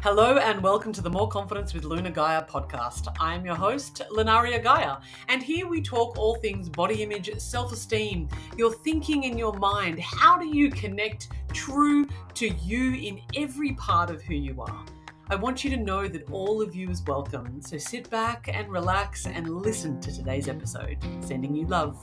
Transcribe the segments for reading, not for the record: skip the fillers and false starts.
Hello and welcome to the More Confidence with Luna Gaia podcast. I am your host, Lunaria Gaia, and here we talk all things body image, self-esteem, your thinking in your mind. How do you connect true to you in every part of who you are? I want you to know that all of you is welcome, so sit back and relax and listen to today's episode. Sending you love.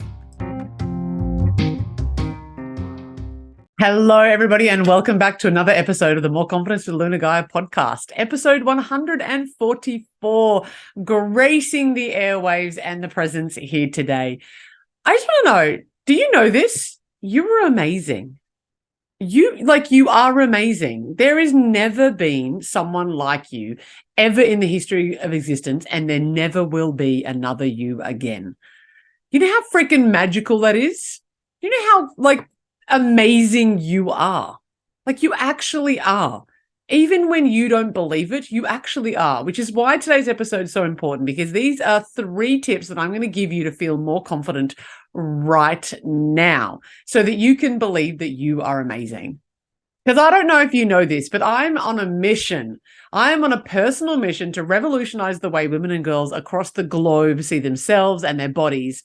Hello, everybody, and welcome back to another episode of the More Confidence with Luna Gaia podcast, episode 144, gracing the airwaves and the presence here today. I just want to know, do you know this? You are amazing. You are amazing. There has never been someone like you ever in the history of existence, and there never will be another you again. You know how freaking magical that is? You know how, amazing you are. You actually are. Even when you don't believe it, you actually are, which is why today's episode is so important, because these are 3 tips that I'm going to give you to feel more confident right now so that you can believe that you are amazing. Because I don't know if you know this, but I'm on a mission. I am on a personal mission to revolutionize the way women and girls across the globe see themselves and their bodies,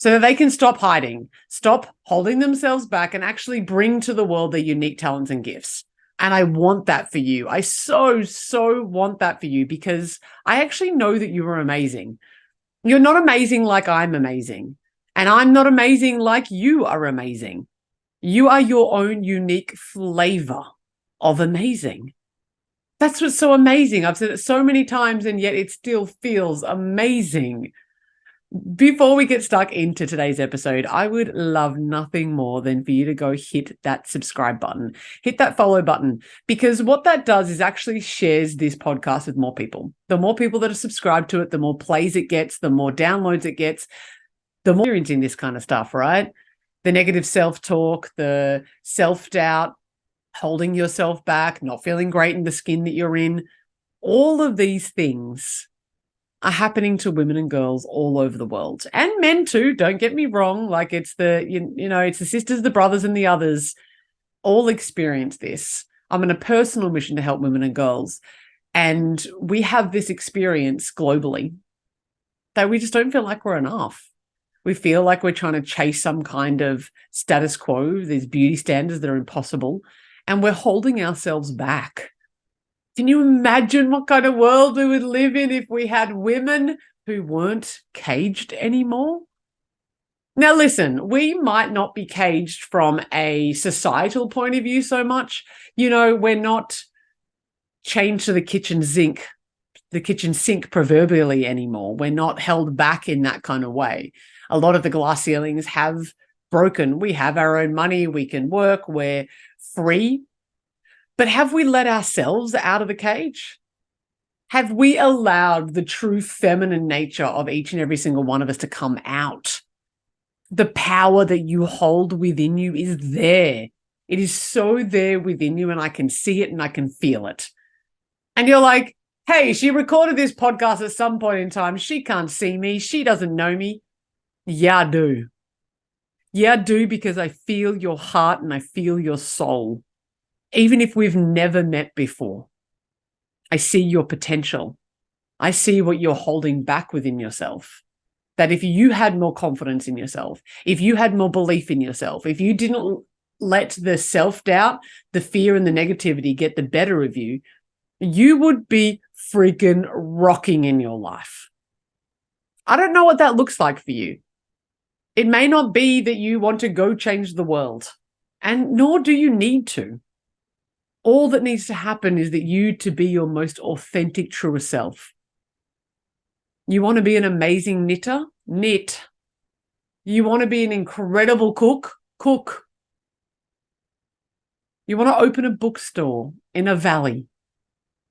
so that they can stop hiding, stop holding themselves back, and actually bring to the world their unique talents and gifts. And I want that for you. I so want that for you, because I actually know that you are amazing. You're not amazing like I'm amazing. And I'm not amazing like you are amazing. You are your own unique flavor of amazing. That's what's so amazing. I've said it so many times, and yet it still feels amazing. Before we get stuck into today's episode, I would love nothing more than for you to go hit that subscribe button, hit that follow button, because what that does is actually shares this podcast with more people. The more people that are subscribed to it, the more plays it gets, the more downloads it gets, the more experiencing this kind of stuff, right? The negative self-talk, the self-doubt, holding yourself back, not feeling great in the skin that you're in, all of these things are happening to women and girls all over the world, and men too. Don't get me wrong. It's it's the sisters, the brothers, and the others all experience this. I'm on a personal mission to help women and girls, and we have this experience globally that we just don't feel like we're enough. We feel like we're trying to chase some kind of status quo, these beauty standards that are impossible, and we're holding ourselves back. Can you imagine what kind of world we would live in if we had women who weren't caged anymore? Now, listen, we might not be caged from a societal point of view so much. We're not chained to the kitchen sink proverbially anymore. We're not held back in that kind of way. A lot of the glass ceilings have broken. We have our own money. We can work. We're free. But have we let ourselves out of the cage? Have we allowed the true feminine nature of each and every single one of us to come out? The power that you hold within you is there. It is so there within you, and I can see it and I can feel it. And you're like, hey, she recorded this podcast at some point in time. She can't see me. She doesn't know me. Yeah, I do. Yeah, I do, because I feel your heart and I feel your soul. Even if we've never met before, I see your potential. I see what you're holding back within yourself. That if you had more confidence in yourself, if you had more belief in yourself, if you didn't let the self-doubt, the fear, and the negativity get the better of you, you would be freaking rocking in your life. I don't know what that looks like for you. It may not be that you want to go change the world, and nor do you need to. All that needs to happen is that you to be your most authentic, truest self. You want to be an amazing knitter? Knit. You want to be an incredible cook? Cook. You want to open a bookstore in a valley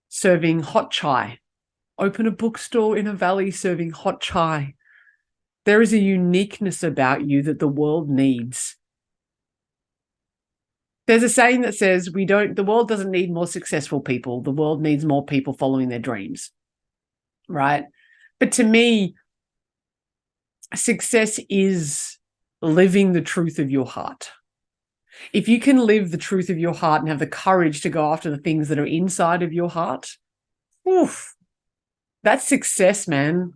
serving hot chai? Open a bookstore in a valley serving hot chai. There is a uniqueness about you that the world needs. There's a saying that says the world doesn't need more successful people. The world needs more people following their dreams, right? But to me, success is living the truth of your heart. If you can live the truth of your heart and have the courage to go after the things that are inside of your heart, Oof, that's success, man.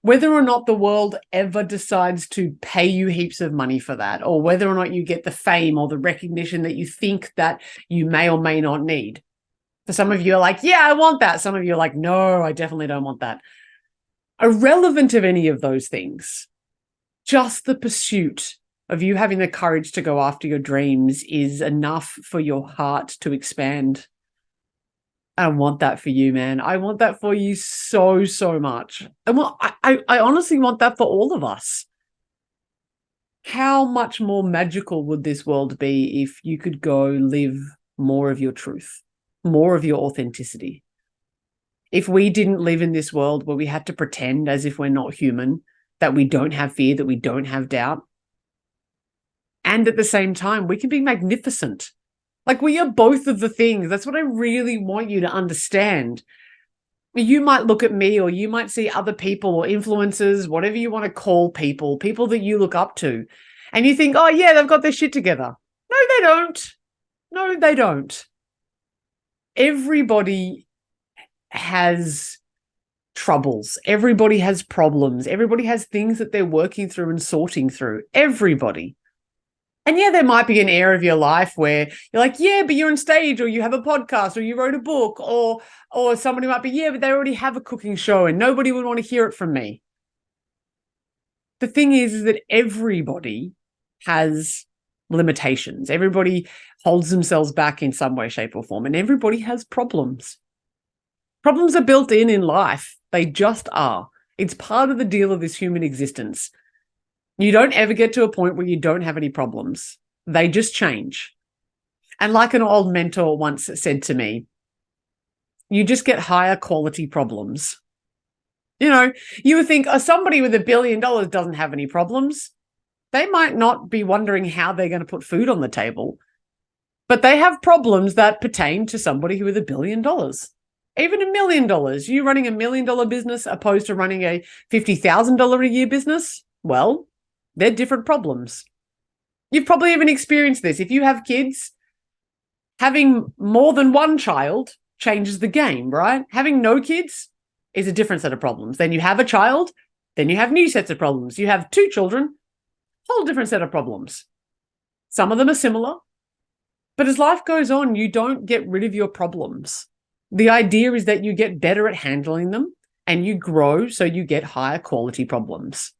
Whether or not the world ever decides to pay you heaps of money for that, or whether or not you get the fame or the recognition that you think that you may or may not need. For some of you are like, yeah, I want that. Some of you are like, no, I definitely don't want that. Irrelevant of any of those things, just the pursuit of you having the courage to go after your dreams is enough for your heart to expand. I want that for you, man. I want that for you so, so much. And well, I honestly want that for all of us. How much more magical would this world be if you could go live more of your truth, more of your authenticity? If we didn't live in this world where we had to pretend as if we're not human, that we don't have fear, that we don't have doubt, and at the same time, we can be magnificent. Like, we are both of the things. That's what I really want you to understand. You might look at me, or you might see other people or influencers, whatever you want to call people that you look up to, and you think, oh, yeah, they've got their shit together. No, they don't. No, they don't. Everybody has troubles. Everybody has problems. Everybody has things that they're working through and sorting through. Everybody. And yeah, there might be an area of your life where you're like, yeah, but you're on stage, or you have a podcast, or you wrote a book, or somebody might be, yeah, but they already have a cooking show and nobody would want to hear it from me. The thing is that everybody has limitations. Everybody holds themselves back in some way, shape, or form, and everybody has problems. Problems are built in life. They just are. It's part of the deal of this human existence. You don't ever get to a point where you don't have any problems. They just change. And like an old mentor once said to me, you just get higher quality problems. You know, you would think, oh, somebody with $1 billion doesn't have any problems. They might not be wondering how they're going to put food on the table, but they have problems that pertain to somebody with $1 billion. Even $1 million. You running $1 million business opposed to running a $50,000 a year business? Well, they're different problems. You've probably even experienced this. If you have kids, having more than one child changes the game, right? Having no kids is a different set of problems. Then you have a child, then you have new sets of problems. You have 2 children, whole different set of problems. Some of them are similar, but as life goes on, you don't get rid of your problems. The idea is that you get better at handling them and you grow, so you get higher quality problems.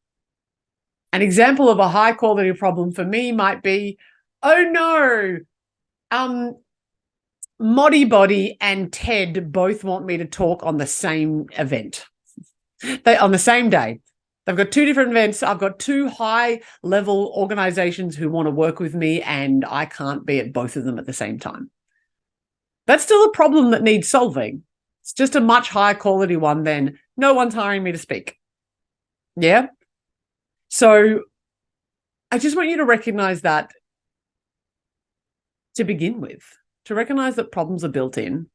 An example of a high quality problem for me might be, oh no, Modibody and Ted both want me to talk on the same event. On the same day. They've got 2 different events. I've got 2 high-level organizations who want to work with me, and I can't be at both of them at the same time. That's still a problem that needs solving. It's just a much higher quality one than no one's hiring me to speak. Yeah? So I just want you to recognize that to begin with, to recognize that problems are built in,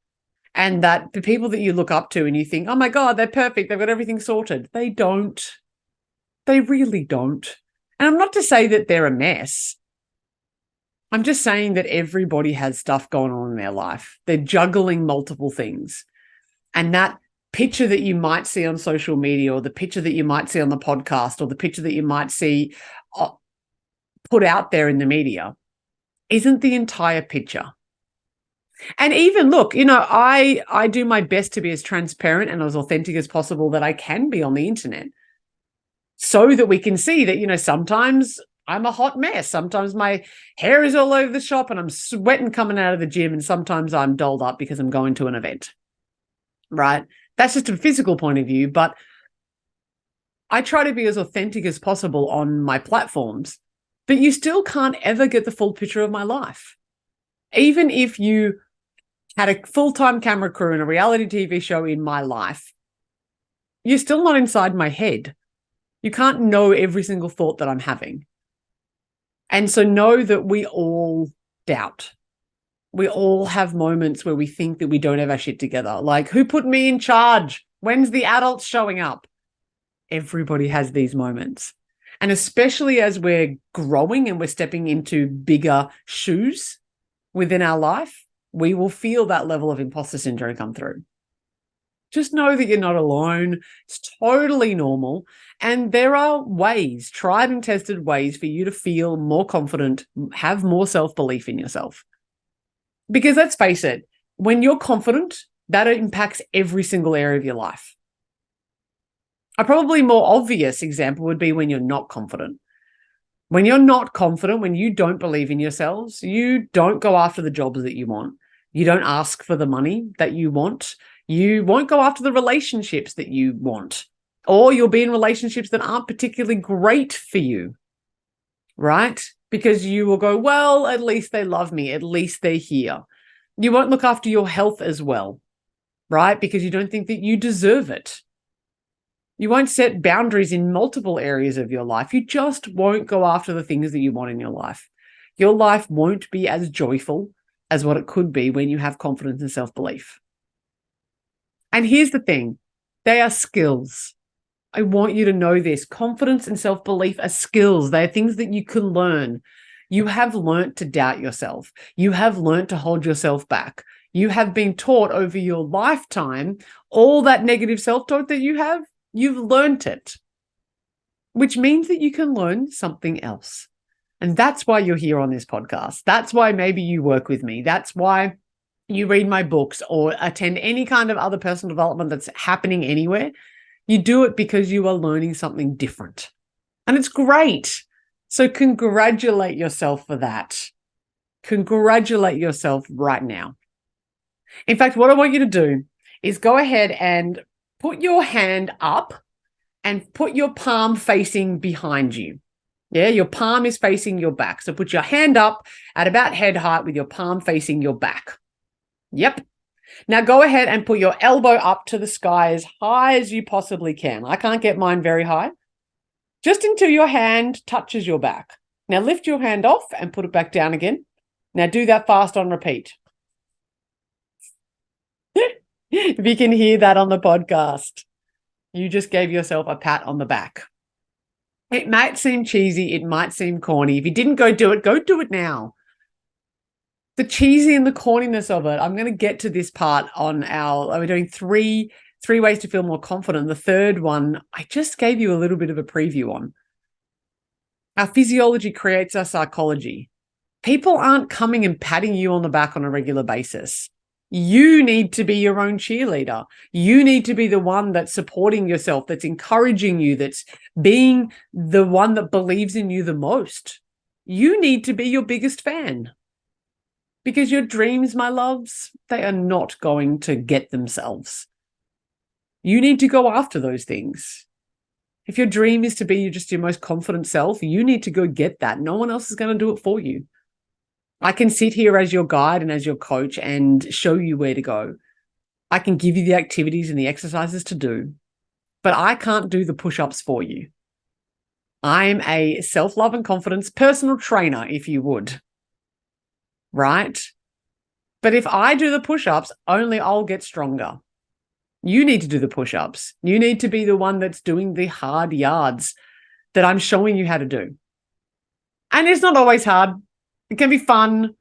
and that the people that you look up to and you think, oh my God, they're perfect, they've got everything sorted. They don't. They really don't. And I'm not to say that they're a mess. I'm just saying that everybody has stuff going on in their life. They're juggling multiple things. And that picture that you might see on social media, or the picture that you might see on the podcast, or the picture that you might see put out there in the media isn't the entire picture. And even, look, you know, I do my best to be as transparent and as authentic as possible that I can be on the internet, so that we can see that, you know, sometimes I'm a hot mess. Sometimes my hair is all over the shop and I'm sweating coming out of the gym, and sometimes I'm dolled up because I'm going to an event, right? That's just a physical point of view, but I try to be as authentic as possible on my platforms, but you still can't ever get the full picture of my life. Even if you had a full-time camera crew and a reality TV show in my life, you're still not inside my head. You can't know every single thought that I'm having. And so know that we all doubt. We all have moments where we think that we don't have our shit together. Like, who put me in charge? When's the adults showing up? Everybody has these moments. And especially as we're growing and we're stepping into bigger shoes within our life, we will feel that level of imposter syndrome come through. Just know that you're not alone. It's totally normal. And there are ways, tried and tested ways for you to feel more confident, have more self-belief in yourself. Because let's face it, when you're confident, that impacts every single area of your life. A probably more obvious example would be when you're not confident. When you're not confident, when you don't believe in yourselves, you don't go after the jobs that you want. You don't ask for the money that you want. You won't go after the relationships that you want. Or you'll be in relationships that aren't particularly great for you, right? Because you will go, well, at least they love me. At least they're here. You won't look after your health as well, right? Because you don't think that you deserve it. You won't set boundaries in multiple areas of your life. You just won't go after the things that you want in your life. Your life won't be as joyful as what it could be when you have confidence and self-belief. And here's the thing, they are skills. I want you to know this. Confidence and self-belief are skills. They are things that you can learn. You have learnt to doubt yourself. You have learnt to hold yourself back. You have been taught over your lifetime all that negative self-talk that you have. You've learnt it, which means that you can learn something else. And that's why you're here on this podcast. That's why maybe you work with me. That's why you read my books or attend any kind of other personal development that's happening anywhere. You do it because you are learning something different. And it's great. So congratulate yourself for that. Congratulate yourself right now. In fact, what I want you to do is go ahead and put your hand up and put your palm facing behind you. Yeah, your palm is facing your back. So put your hand up at about head height with your palm facing your back. Yep. Now go ahead and put your elbow up to the sky as high as you possibly can. I can't get mine very high. Just until your hand touches your back. Now lift your hand off and put it back down again. Now do that fast on repeat. If you can hear that on the podcast, you just gave yourself a pat on the back. It might seem cheesy. It might seem corny. If you didn't go do it now. The cheesy and the corniness of it, I'm going to get to this part on we're doing three ways to feel more confident. The third one, I just gave you a little bit of a preview on. Our physiology creates our psychology. People aren't coming and patting you on the back on a regular basis. You need to be your own cheerleader. You need to be the one that's supporting yourself, that's encouraging you, that's being the one that believes in you the most. You need to be your biggest fan. Because your dreams, my loves, they are not going to get themselves. You need to go after those things. If your dream is to be just your most confident self, you need to go get that. No one else is going to do it for you. I can sit here as your guide and as your coach and show you where to go. I can give you the activities and the exercises to do, but I can't do the push-ups for you. I'm a self-love and confidence personal trainer, if you would. Right? But if I do the push-ups, only I'll get stronger. You need to do the push-ups. You need to be the one that's doing the hard yards that I'm showing you how to do. And it's not always hard. It can be fun,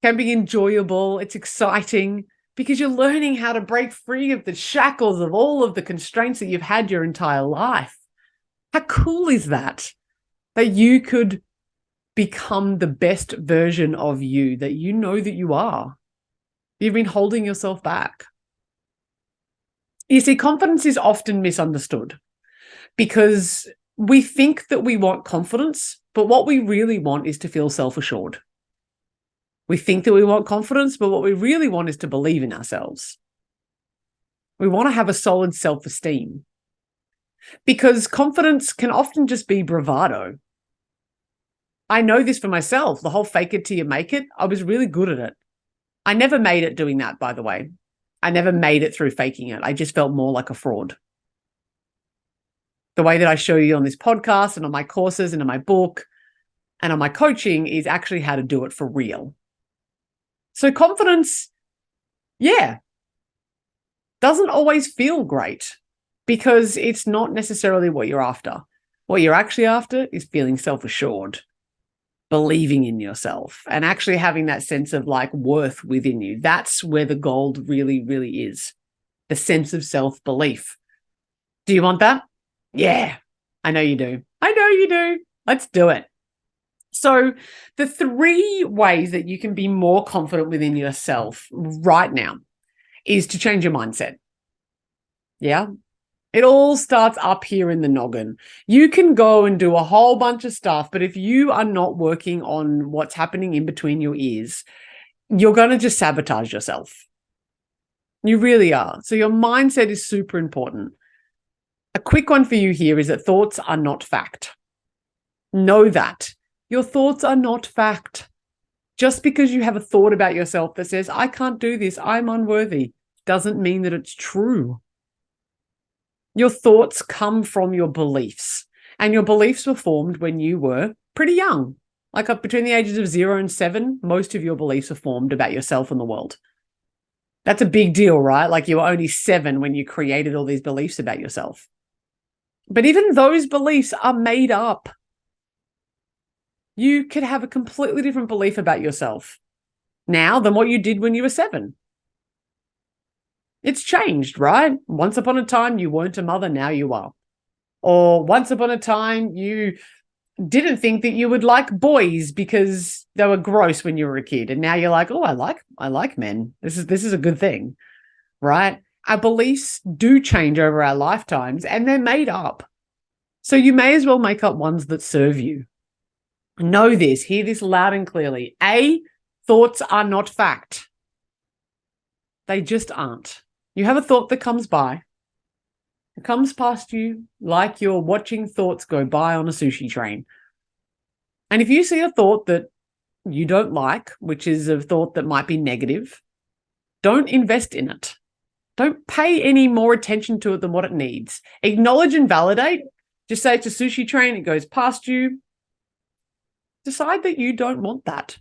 can be enjoyable. It's exciting because you're learning how to break free of the shackles of all of the constraints that you've had your entire life. How cool is that? That you could become the best version of you that you know that you are. You've been holding yourself back. You see, confidence is often misunderstood because we think that we want confidence, but what we really want is to feel self-assured. We think that we want confidence, but what we really want is to believe in ourselves. We want to have a solid self-esteem because confidence can often just be bravado. I know this for myself. The whole fake it till you make it, I was really good at it. I never made it doing that, by the way. I never made it through faking it. I just felt more like a fraud. The way that I show you on this podcast and on my courses and in my book and on my coaching is actually how to do it for real. So confidence, doesn't always feel great because it's not necessarily what you're after. What you're actually after is feeling self-assured, believing in yourself, and actually having that sense of like worth within you. That's where the gold really, really is. the sense of self-belief. Do you want that? Yeah, I know you do. I know you do. Let's do it. So the 3 ways that you can be more confident within yourself right now is to change your mindset. Yeah. It all starts up here in the noggin. You can go and do a whole bunch of stuff, but if you are not working on what's happening in between your ears, you're going to just sabotage yourself. You really are. So your mindset is super important. A quick one for you here is that thoughts are not fact. Know that. Your thoughts are not fact. Just because you have a thought about yourself that says, I can't do this, I'm unworthy, doesn't mean that it's true. Your thoughts come from your beliefs, and your beliefs were formed when you were pretty young. Like between the ages of 0 and 7, most of your beliefs are formed about yourself and the world. That's a big deal, right? Like you were only 7 when you created all these beliefs about yourself. But even those beliefs are made up. You could have a completely different belief about yourself now than what you did when you were 7. It's changed, right? Once upon a time, you weren't a mother, now you are. Or once upon a time, you didn't think that you would like boys because they were gross when you were a kid. And now you're like, oh, I like men. This is a good thing, right? Our beliefs do change over our lifetimes and they're made up. So you may as well make up ones that serve you. Know this, hear this loud and clearly. A, thoughts are not fact. They just aren't. You have a thought that comes by. It comes past you like you're watching thoughts go by on a sushi train. And if you see a thought that you don't like, which is a thought that might be negative, don't invest in it. Don't pay any more attention to it than what it needs. Acknowledge and validate. Just say it's a sushi train, it goes past you. Decide that you don't want that.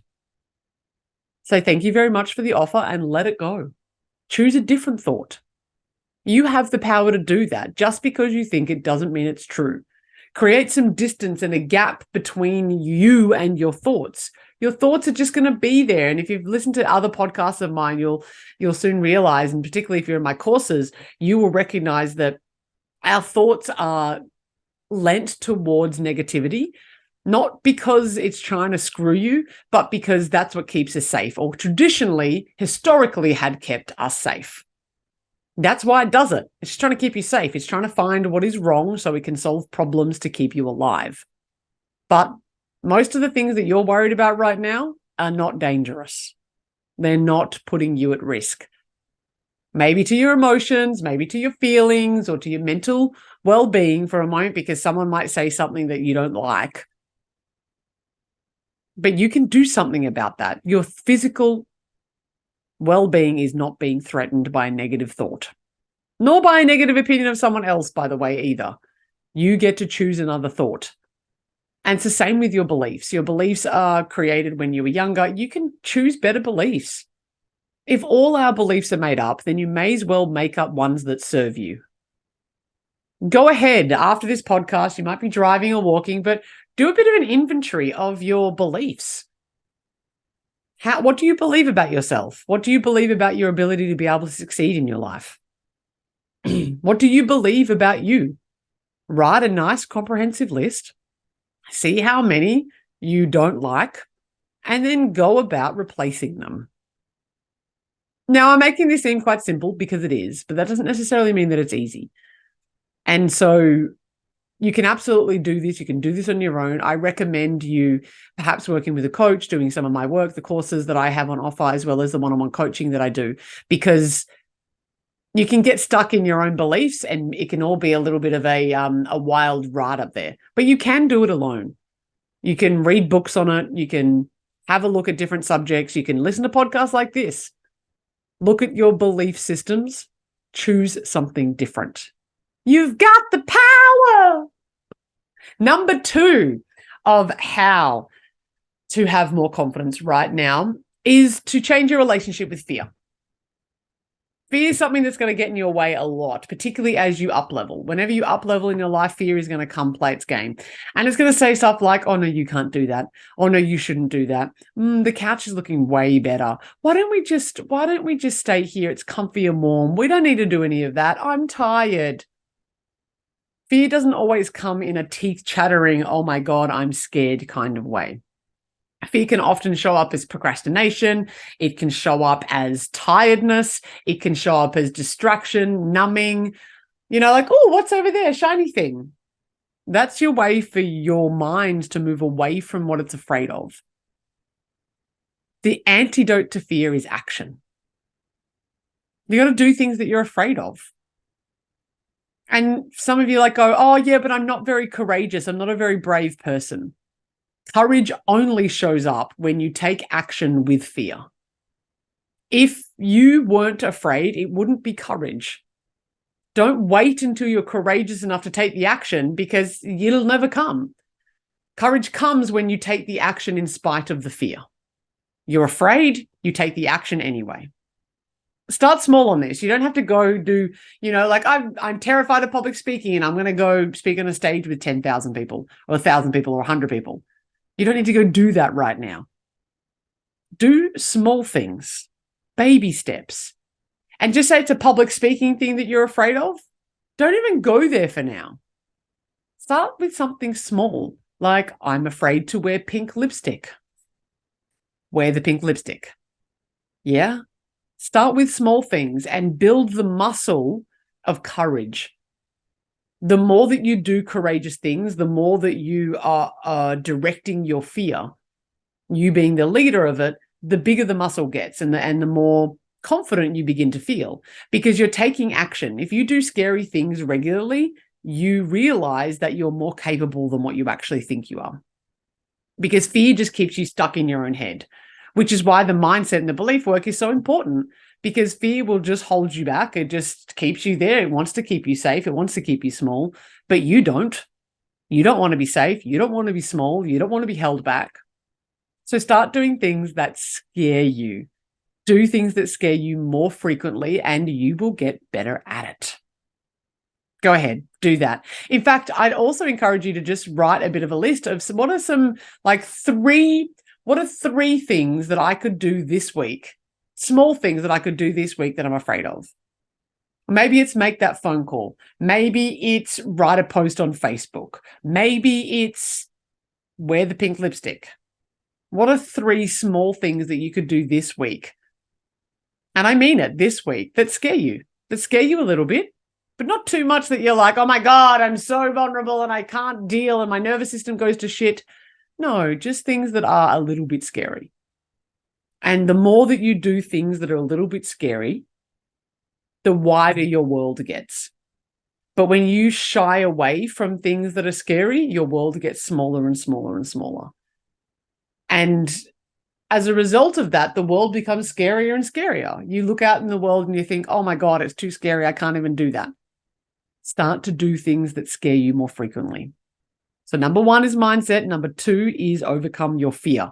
Say thank you very much for the offer and let it go. Choose a different thought. You have the power to do that. Just because you think it doesn't mean it's true. Create some distance and a gap between you and your thoughts. Your thoughts are just going to be there. And if you've listened to other podcasts of mine, you'll soon realize, and particularly if you're in my courses, you will recognize that our thoughts are lent towards negativity, not because it's trying to screw you, but because that's what keeps us safe, or traditionally, historically had kept us safe. That's why it does it. It's just trying to keep you safe. It's trying to find what is wrong so it can solve problems to keep you alive. But most of the things that you're worried about right now are not dangerous. They're not putting you at risk. Maybe to your emotions, maybe to your feelings, or to your mental well-being for a moment, because someone might say something that you don't like. But you can do something about that. Your physical well-being is not being threatened by a negative thought, nor by a negative opinion of someone else, by the way, either. You get to choose another thought. And it's the same with your beliefs. Your beliefs are created when you were younger. You can choose better beliefs. If all our beliefs are made up, then you may as well make up ones that serve you. Go ahead after this podcast. You might be driving or walking, but do a bit of an inventory of your beliefs. What do you believe about yourself? What do you believe about your ability to be able to succeed in your life? What do you believe about you? Write a nice comprehensive list. See how many you don't like, and then go about replacing them. Now, I'm making this seem quite simple because it is, but that doesn't necessarily mean that it's easy. And so you can absolutely do this. You can do this on your own. I recommend you perhaps working with a coach, doing some of my work, the courses that I have on offer, as well as the one-on-one coaching that I do, because you can get stuck in your own beliefs and it can all be a little bit of a wild ride up there. But you can do it alone. You can read books on it. You can have a look at different subjects. You can listen to podcasts like this. Look at your belief systems. Choose something different. You've got the power. Number 2 of how to have more confidence right now is to change your relationship with fear. Fear is something that's going to get in your way a lot, particularly as you up level. Whenever you up level in your life, fear is going to come play its game. And it's going to say stuff like, oh, no, you can't do that. Oh, no, you shouldn't do that. The couch is looking way better. Why don't we just stay here? It's comfy and warm. We don't need to do any of that. I'm tired. Fear doesn't always come in a teeth chattering, oh my God, I'm scared kind of way. Fear can often show up as procrastination. It can show up as tiredness. It can show up as distraction, numbing, like, oh, what's over there? Shiny thing. That's your way for your mind to move away from what it's afraid of. The antidote to fear is action. You got to do things that you're afraid of. And some of you go, oh, yeah, but I'm not very courageous. I'm not a very brave person. Courage only shows up when you take action with fear. If you weren't afraid, it wouldn't be courage. Don't wait until you're courageous enough to take the action, because it'll never come. Courage comes when you take the action in spite of the fear. You're afraid, you take the action anyway. Start small on this. You don't have to go do, I'm terrified of public speaking and I'm going to go speak on a stage with 10,000 people or 1,000 people or 100 people. You don't need to go do that right now. Do small things, baby steps. And just say it's a public speaking thing that you're afraid of. Don't even go there for now. Start with something small, like I'm afraid to wear pink lipstick. Wear the pink lipstick. Yeah? Start with small things and build the muscle of courage. The more that you do courageous things, the more that you are directing your fear, you being the leader of it, the bigger the muscle gets and the more confident you begin to feel, because you're taking action. If you do scary things regularly, you realize that you're more capable than what you actually think you are, because fear just keeps you stuck in your own head, which is why the mindset and the belief work is so important, because fear will just hold you back. It just keeps you there. It wants to keep you safe. It wants to keep you small, but you don't. You don't want to be safe. You don't want to be small. You don't want to be held back. So start doing things that scare you. Do things that scare you more frequently, and you will get better at it. Go ahead, do that. In fact, I'd also encourage you to just write a bit of a list of what are three things that I could do this week, small things that I could do this week that I'm afraid of. Maybe it's make that phone call. Maybe it's write a post on Facebook. Maybe it's wear the pink lipstick. What are 3 small things that you could do this week? And I mean it, this week, that scare you a little bit, but not too much that you're like, oh my God, I'm so vulnerable and I can't deal and my nervous system goes to shit. No, just things that are a little bit scary. And the more that you do things that are a little bit scary, the wider your world gets. But when you shy away from things that are scary, your world gets smaller and smaller and smaller. And as a result of that, the world becomes scarier and scarier. You look out in the world and you think, oh my God, it's too scary. I can't even do that. Start to do things that scare you more frequently. So number 1 is mindset. Number 2 is overcome your fear.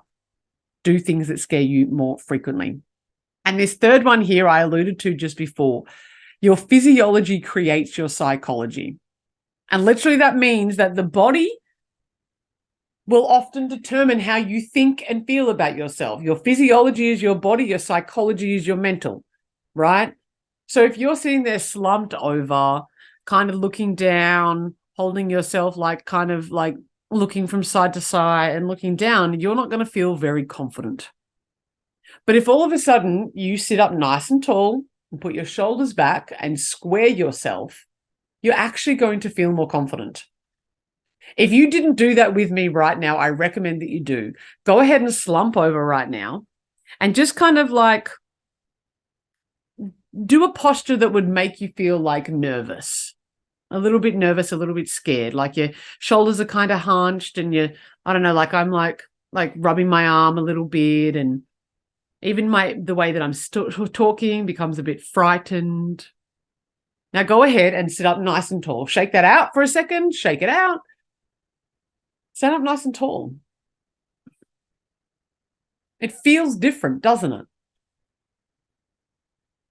Do things that scare you more frequently. And this third one here, I alluded to just before. Your physiology creates your psychology. And literally that means that the body will often determine how you think and feel about yourself. Your physiology is your body, your psychology is your mental, right? So if you're sitting there slumped over, kind of looking down, holding yourself kind of looking from side to side and looking down, you're not going to feel very confident. But if all of a sudden you sit up nice and tall and put your shoulders back and square yourself, you're actually going to feel more confident. If you didn't do that with me right now, I recommend that you do. Go ahead and slump over right now and just kind of do a posture that would make you feel nervous, a little bit nervous, a little bit scared, like your shoulders are kind of hunched and I'm rubbing my arm a little bit, and even the way that I'm talking becomes a bit frightened. Now go ahead and sit up nice and tall. Shake that out for a second. Shake it out. Stand up nice and tall. It feels different, doesn't it?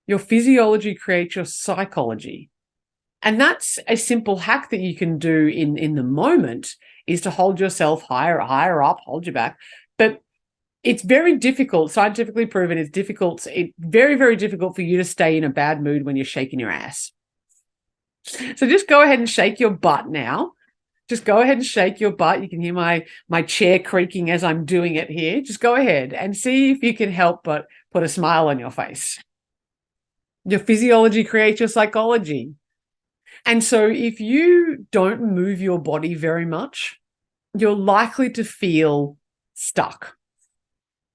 Your physiology creates your psychology. And that's a simple hack that you can do in the moment, is to hold yourself higher up, hold your back. But it's very difficult, scientifically proven, it's very, very difficult for you to stay in a bad mood when you're shaking your ass. So just go ahead and shake your butt now. Just go ahead and shake your butt. You can hear my chair creaking as I'm doing it here. Just go ahead and see if you can help but put a smile on your face. Your physiology creates your psychology. And so if you don't move your body very much, you're likely to feel stuck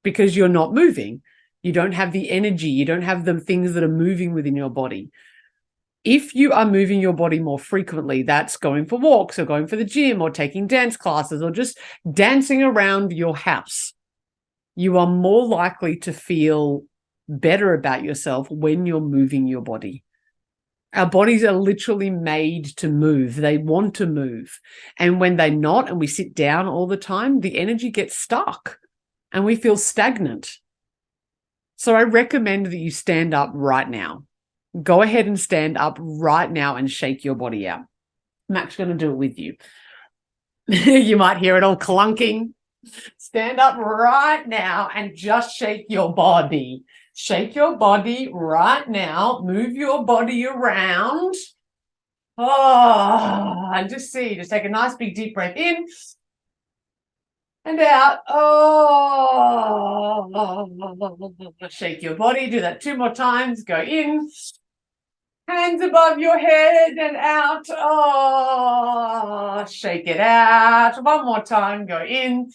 because you're not moving. You don't have the energy. You don't have the things that are moving within your body. If you are moving your body more frequently, that's going for walks or going for the gym or taking dance classes or just dancing around your house, you are more likely to feel better about yourself when you're moving your body. Our bodies are literally made to move. They want to move. And when they're not, and we sit down all the time, the energy gets stuck and we feel stagnant. So I recommend that you stand up right now. Go ahead and stand up right now and shake your body out. Mac's going to do it with you. You might hear it all clunking. Stand up right now and just shake your body. Shake your body right now. Move your body around. Oh, and just take a nice big deep breath in and out. Oh, shake your body. Do that 2 more times. Go in. Hands above your head and out. Oh, shake it out. 1 more time. Go in.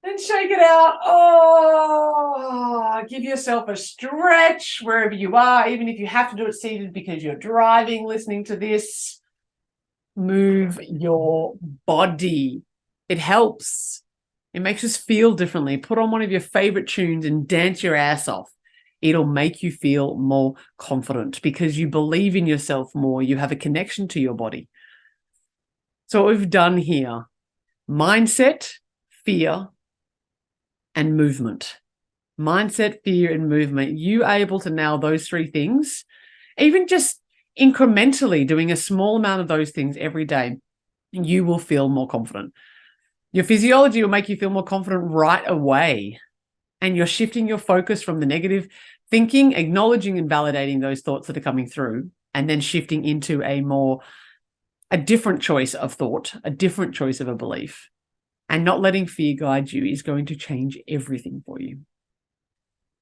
And shake it out. Oh, give yourself a stretch wherever you are, even if you have to do it seated because you're driving, listening to this. Move your body. It helps. It makes us feel differently. Put on one of your favorite tunes and dance your ass off. It'll make you feel more confident because you believe in yourself more. You have a connection to your body. So what we've done here, mindset, fear, and movement. Mindset, fear, and movement. You are able to nail those 3 things, even just incrementally doing a small amount of those things every day, you will feel more confident. Your physiology will make you feel more confident right away. And you're shifting your focus from the negative thinking, acknowledging and validating those thoughts that are coming through, and then shifting into a different choice of thought, a different choice of a belief. And not letting fear guide you is going to change everything for you.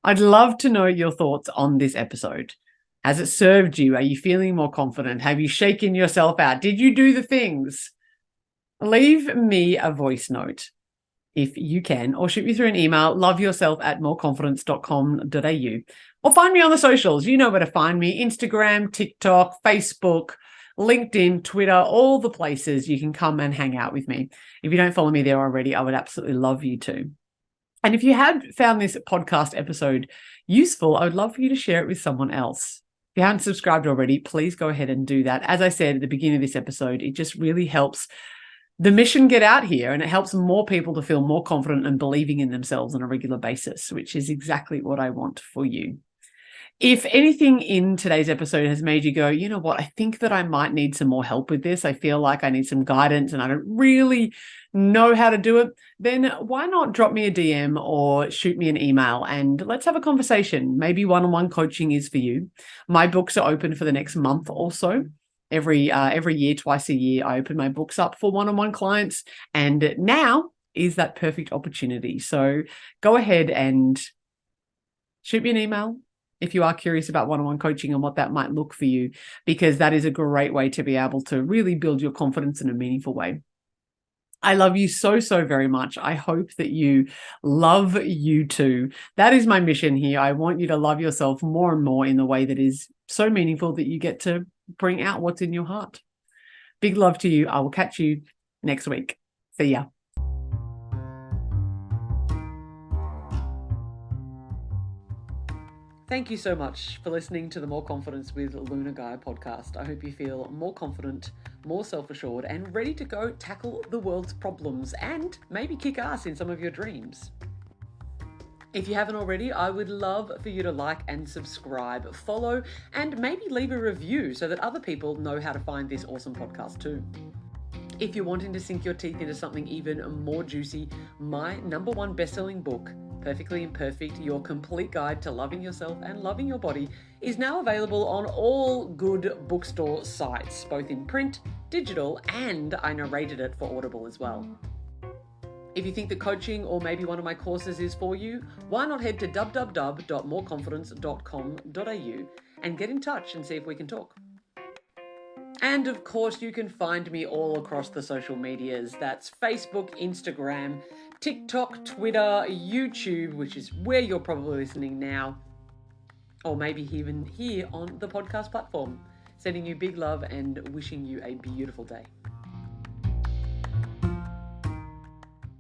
I'd love to know your thoughts on this episode. Has it served you? Are you feeling more confident? Have you shaken yourself out? Did you do the things? Leave me a voice note if you can, or shoot me through an email, loveyourself@moreconfidence.com.au, or find me on the socials. You know where to find me: Instagram, TikTok, Facebook, LinkedIn, Twitter, all the places you can come and hang out with me. If you don't follow me there already, I would absolutely love you to. And if you had found this podcast episode useful, I would love for you to share it with someone else. If you haven't subscribed already, please go ahead and do that. As I said at the beginning of this episode, it just really helps the mission get out here, and it helps more people to feel more confident and believing in themselves on a regular basis, which is exactly what I want for you. If anything in today's episode has made you go, you know what, I think that I might need some more help with this, I feel like I need some guidance and I don't really know how to do it, then why not drop me a DM or shoot me an email and let's have a conversation. Maybe one-on-one coaching is for you. My books are open for the next month or so. Every year, twice a year, I open my books up for one-on-one clients, and now is that perfect opportunity. So go ahead and shoot me an email if you are curious about one-on-one coaching and what that might look for you, because that is a great way to be able to really build your confidence in a meaningful way. I love you so, so very much. I hope that you love you too. That is my mission here. I want you to love yourself more and more in the way that is so meaningful that you get to bring out what's in your heart. Big love to you. I will catch you next week. See ya. Thank you so much for listening to the More Confidence with Luna Gaia podcast. I hope you feel more confident, more self-assured, and ready to go tackle the world's problems and maybe kick ass in some of your dreams. If you haven't already, I would love for you to like and subscribe, follow, and maybe leave a review so that other people know how to find this awesome podcast too. If you're wanting to sink your teeth into something even more juicy, my #1 best-selling book, Perfectly Imperfect, Your Complete Guide to Loving Yourself and Loving Your Body, is now available on all good bookstore sites, both in print, digital, and I narrated it for Audible as well. If you think that coaching or maybe one of my courses is for you, why not head to www.moreconfidence.com.au and get in touch and see if we can talk. And of course, you can find me all across the social medias. That's Facebook, Instagram, TikTok, Twitter, YouTube, which is where you're probably listening now, or maybe even here on the podcast platform. Sending you big love and wishing you a beautiful day.